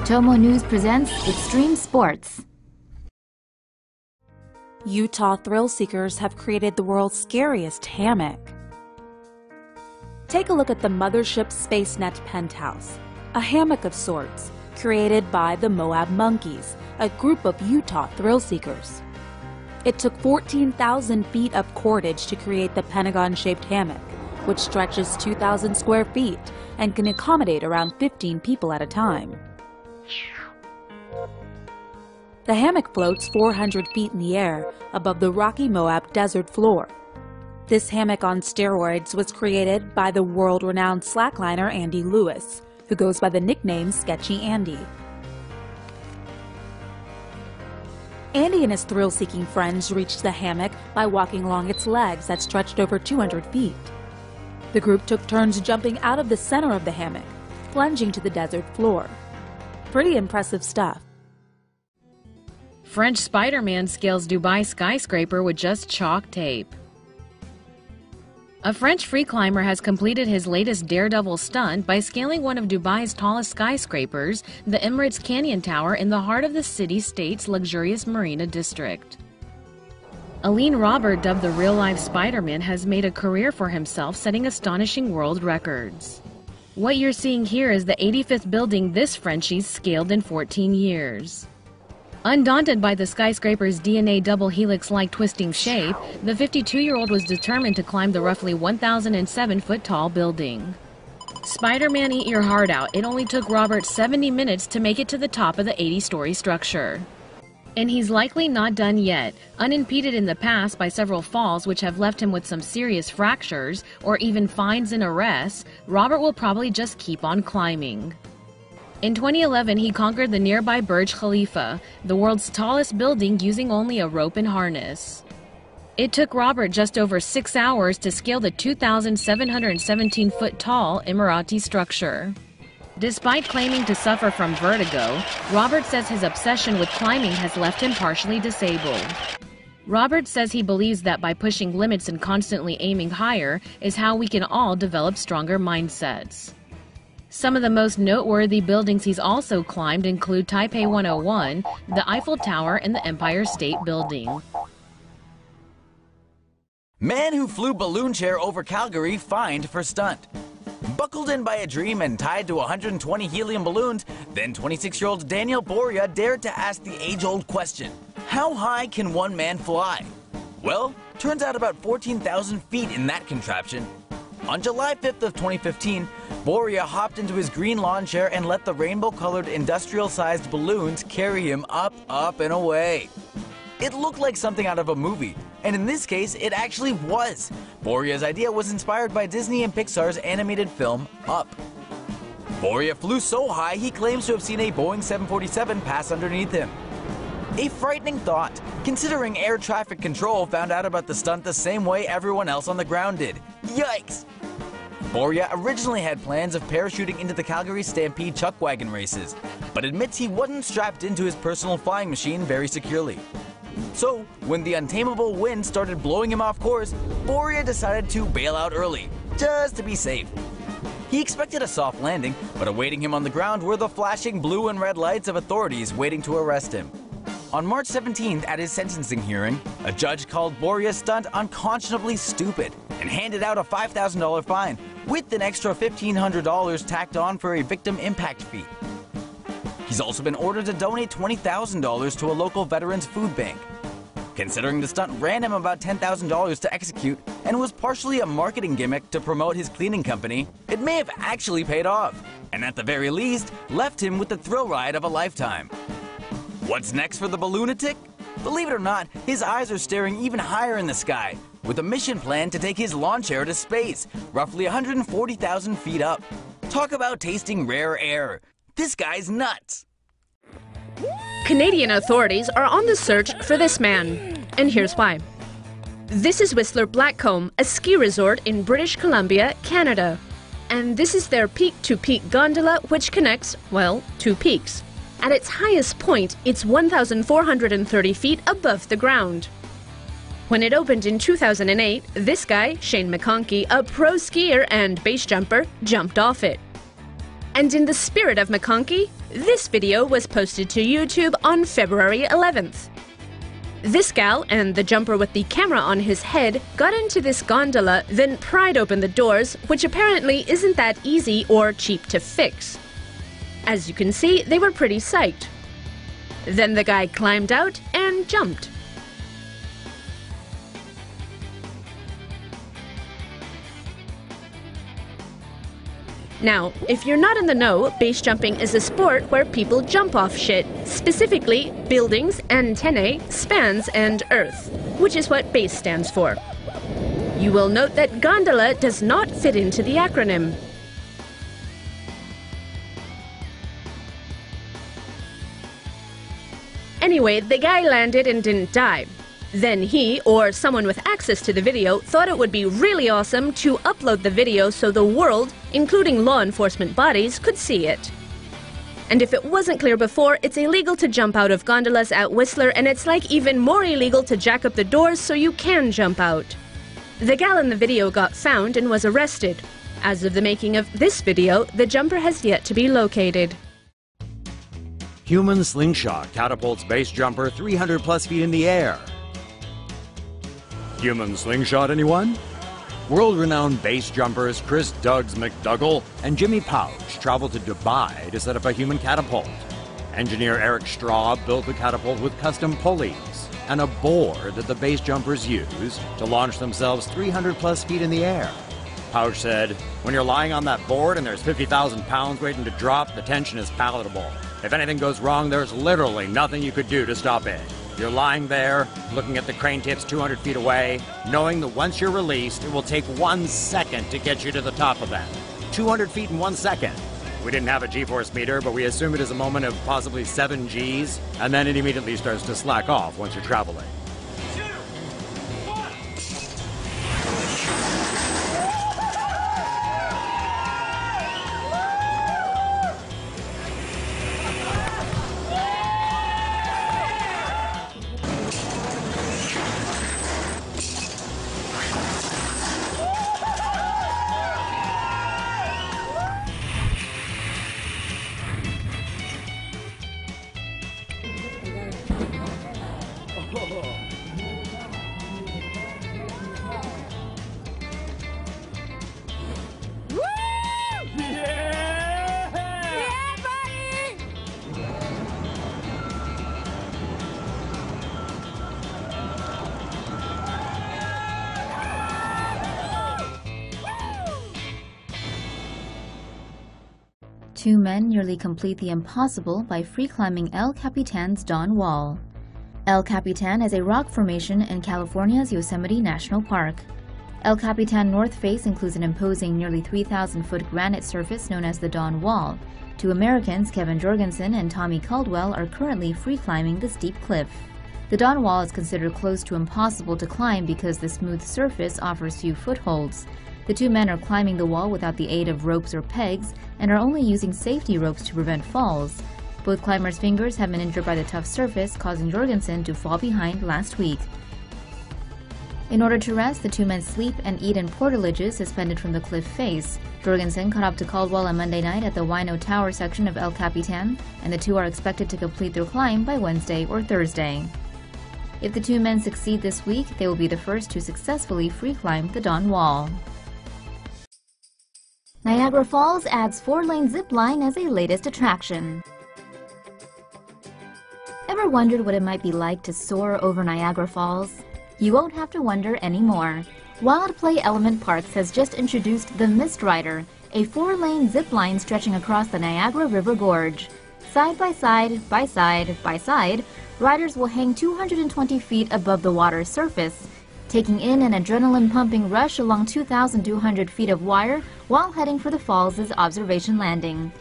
TomoNews presents Extreme Sports. Utah thrill seekers have created the world's scariest hammock. Take a look at the Mothership SpaceNet penthouse, a hammock of sorts, created by the Moab Monkeys, a group of Utah thrill seekers. It took 14,000 feet of cordage to create the pentagon-shaped hammock, which stretches 2,000 square feet and can accommodate around 15 people at a time. The hammock floats 400 feet in the air above the rocky Moab desert floor. This hammock on steroids was created by the world-renowned slackliner Andy Lewis, who goes by the nickname Sketchy Andy. Andy and his thrill-seeking friends reached the hammock by walking along its legs that stretched over 200 feet. The group took turns jumping out of the center of the hammock, plunging to the desert floor. Pretty impressive stuff. French Spider-Man scales Dubai skyscraper with just chalk tape. A French free climber has completed his latest daredevil stunt by scaling one of Dubai's tallest skyscrapers, the Emirates Cayan Tower in the heart of the city-state's luxurious marina district. Alain Robert, dubbed the real-life Spider-Man, has made a career for himself, setting astonishing world records. What you're seeing here is the 85th building this Frenchie's scaled in 14 years. Undaunted by the skyscraper's DNA double helix-like twisting shape, the 52-year-old was determined to climb the roughly 1,007-foot-tall building. Spider-Man, eat your heart out. It only took Robert 70 minutes to make it to the top of the 80-story structure. And he's likely not done yet. Unimpeded in the past by several falls which have left him with some serious fractures, or even fines and arrests, Robert will probably just keep on climbing. In 2011, he conquered the nearby Burj Khalifa, the world's tallest building, using only a rope and harness. It took Robert just over 6 hours to scale the 2,717-foot-tall Emirati structure. Despite claiming to suffer from vertigo, Robert says his obsession with climbing has left him partially disabled. Robert says he believes that by pushing limits and constantly aiming higher is how we can all develop stronger mindsets. Some of the most noteworthy buildings he's also climbed include Taipei 101, the Eiffel Tower, and the Empire State Building. Man who flew balloon chair over Calgary fined for stunt. Buckled in by a dream and tied to 120 helium balloons, then 26-year-old Daniel Boria dared to ask the age-old question, how high can one man fly? Well, turns out about 14,000 feet in that contraption. On July 5th of 2015, Boria hopped into his green lawn chair and let the rainbow-colored industrial-sized balloons carry him up, up, and away. It looked like something out of a movie, and in this case, it actually was. Boria's idea was inspired by Disney and Pixar's animated film, Up. Boria flew so high, he claims to have seen a Boeing 747 pass underneath him. A frightening thought, considering air traffic control found out about the stunt the same way everyone else on the ground did. Yikes! Boria originally had plans of parachuting into the Calgary Stampede chuck wagon races, but admits he wasn't strapped into his personal flying machine very securely. So, when the untamable wind started blowing him off course, Boria decided to bail out early, just to be safe. He expected a soft landing, but awaiting him on the ground were the flashing blue and red lights of authorities waiting to arrest him. On March 17th, at his sentencing hearing, a judge called Boria's stunt unconscionably stupid and handed out a $5,000 fine, with an extra $1,500 tacked on for a victim impact fee. He's also been ordered to donate $20,000 to a local veterans food bank. Considering the stunt ran him about $10,000 to execute and was partially a marketing gimmick to promote his cleaning company, it may have actually paid off, and at the very least, left him with the thrill ride of a lifetime. What's next for the balloonatic? Believe it or not, his eyes are staring even higher in the sky, with a mission plan to take his lawn chair to space, roughly 140,000 feet up. Talk about tasting rare air. This guy's nuts. Canadian authorities are on the search for this man, and here's why. This is Whistler Blackcomb, a ski resort in British Columbia, Canada. And this is their peak-to-peak gondola, which connects, well, two peaks. At its highest point, it's 1,430 feet above the ground. When it opened in 2008, this guy, Shane McConkey, a pro skier and base jumper, jumped off it. And in the spirit of McConkey, This video was posted to YouTube on February 11th. This gal and the jumper with the camera on his head got into this gondola, then pried open the doors, which apparently isn't that easy or cheap to fix. As you can see, they were pretty psyched. Then the guy climbed out and jumped. Now, if you're not in the know, base jumping is a sport where people jump off shit, specifically buildings, antennae, spans, and earth, which is what base stands for. You will note that gondola does not fit into the acronym. Anyway, the guy landed and didn't die. Then he, or someone with access to the video, thought it would be really awesome to upload the video so the world, including law enforcement bodies, could see it. And if it wasn't clear before, it's illegal to jump out of gondolas at Whistler, and it's like even more illegal to jack up the doors so you can jump out. The gal in the video got found and was arrested. As of the making of this video, the jumper has yet to be located. Human slingshot catapults base jumper 300 plus feet in the air. Human slingshot, anyone? World-renowned base jumpers Chris Duggs McDougall and Jimmy Pouch traveled to Dubai to set up a human catapult. Engineer Eric Straub built the catapult with custom pulleys and a board that the base jumpers use to launch themselves 300 plus feet in the air. Pouch said, "When you're lying on that board and there's 50,000 pounds waiting to drop, the tension is palatable. If anything goes wrong, there's literally nothing you could do to stop it. You're lying there, looking at the crane tips 200 feet away, knowing that once you're released, it will take 1 second to get you to the top of that. 200 feet in 1 second. We didn't have a G-force meter, but we assume it is a moment of possibly 7 Gs, and then it immediately starts to slack off once you're traveling." Two men nearly complete the impossible by free-climbing El Capitan's Dawn Wall. El Capitan is a rock formation in California's Yosemite National Park. El Capitan North Face includes an imposing nearly 3,000-foot granite surface known as the Dawn Wall. Two Americans, Kevin Jorgensen and Tommy Caldwell, are currently free-climbing the steep cliff. The Dawn Wall is considered close to impossible to climb because the smooth surface offers few footholds. The two men are climbing the wall without the aid of ropes or pegs and are only using safety ropes to prevent falls. Both climbers' fingers have been injured by the tough surface, causing Jorgensen to fall behind last week. In order to rest, the two men sleep and eat in portalages suspended from the cliff face. Jorgensen caught up to Caldwell on Monday night at the Wino Tower section of El Capitan, and the two are expected to complete their climb by Wednesday or Thursday. If the two men succeed this week, they will be the first to successfully free-climb the Dawn Wall. Niagara Falls adds 4-lane zipline as a latest attraction. Ever wondered what it might be like to soar over Niagara Falls? You won't have to wonder anymore. Wild Play Element Parks has just introduced the Mist Rider, a 4-lane zipline stretching across the Niagara River Gorge. Side by side, by side, by side, riders will hang 220 feet above the water's surface, taking in an adrenaline-pumping rush along 2,200 feet of wire while heading for the falls' observation landing.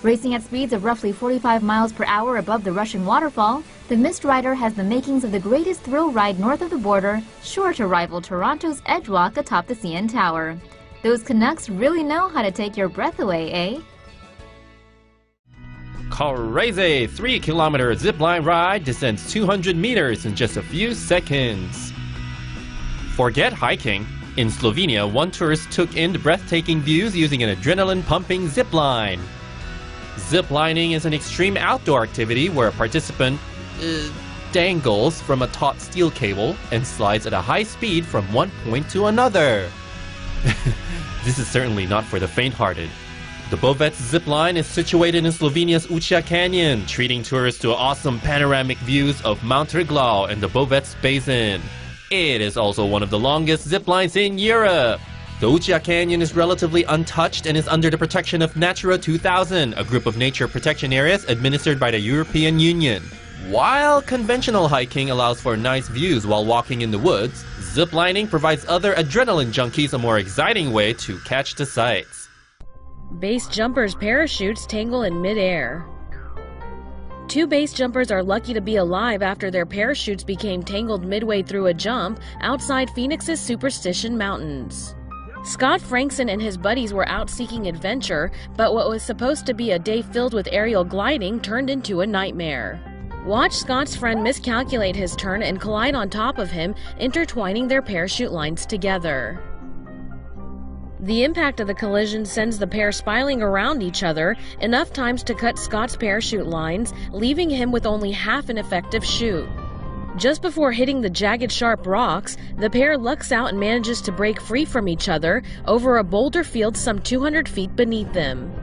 Racing at speeds of roughly 45 miles per hour above the rushing waterfall, the Mist Rider has the makings of the greatest thrill ride north of the border, sure to rival Toronto's Edgewalk atop the CN Tower. Those Canucks really know how to take your breath away, eh? Crazy 3-kilometer zipline ride descends 200 meters in just a few seconds. Forget hiking. In Slovenia, one tourist took in the breathtaking views using an adrenaline-pumping zipline. Ziplining is an extreme outdoor activity where a participant dangles from a taut steel cable and slides at a high speed from one point to another. This is certainly not for the faint-hearted. The Bovec Zipline is situated in Slovenia's Ucha Canyon, treating tourists to awesome panoramic views of Mount Triglav and the Bovec Basin. It is also one of the longest ziplines in Europe. The Ucha Canyon is relatively untouched and is under the protection of Natura 2000, a group of nature protection areas administered by the European Union. While conventional hiking allows for nice views while walking in the woods, ziplining provides other adrenaline junkies a more exciting way to catch the sights. Base jumpers' parachutes tangle in midair. 2 base jumpers are lucky to be alive after their parachutes became tangled midway through a jump outside Phoenix's Superstition Mountains. Scott Frankson and his buddies were out seeking adventure, but what was supposed to be a day filled with aerial gliding turned into a nightmare. Watch Scott's friend miscalculate his turn and collide on top of him, intertwining their parachute lines together. The impact of the collision sends the pair spiraling around each other, enough times to cut Scott's parachute lines, leaving him with only half an effective chute. Just before hitting the jagged, sharp rocks, the pair lucks out and manages to break free from each other over a boulder field some 200 feet beneath them.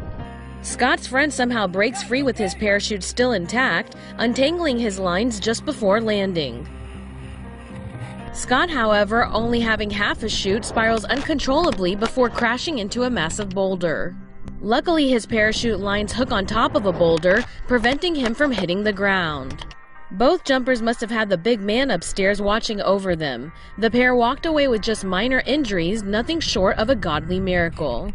Scott's friend somehow breaks free with his parachute still intact, untangling his lines just before landing. Scott, however, only having half a chute, spirals uncontrollably before crashing into a massive boulder. Luckily, his parachute lines hook on top of a boulder, preventing him from hitting the ground. Both jumpers must have had the big man upstairs watching over them. The pair walked away with just minor injuries, nothing short of a godly miracle.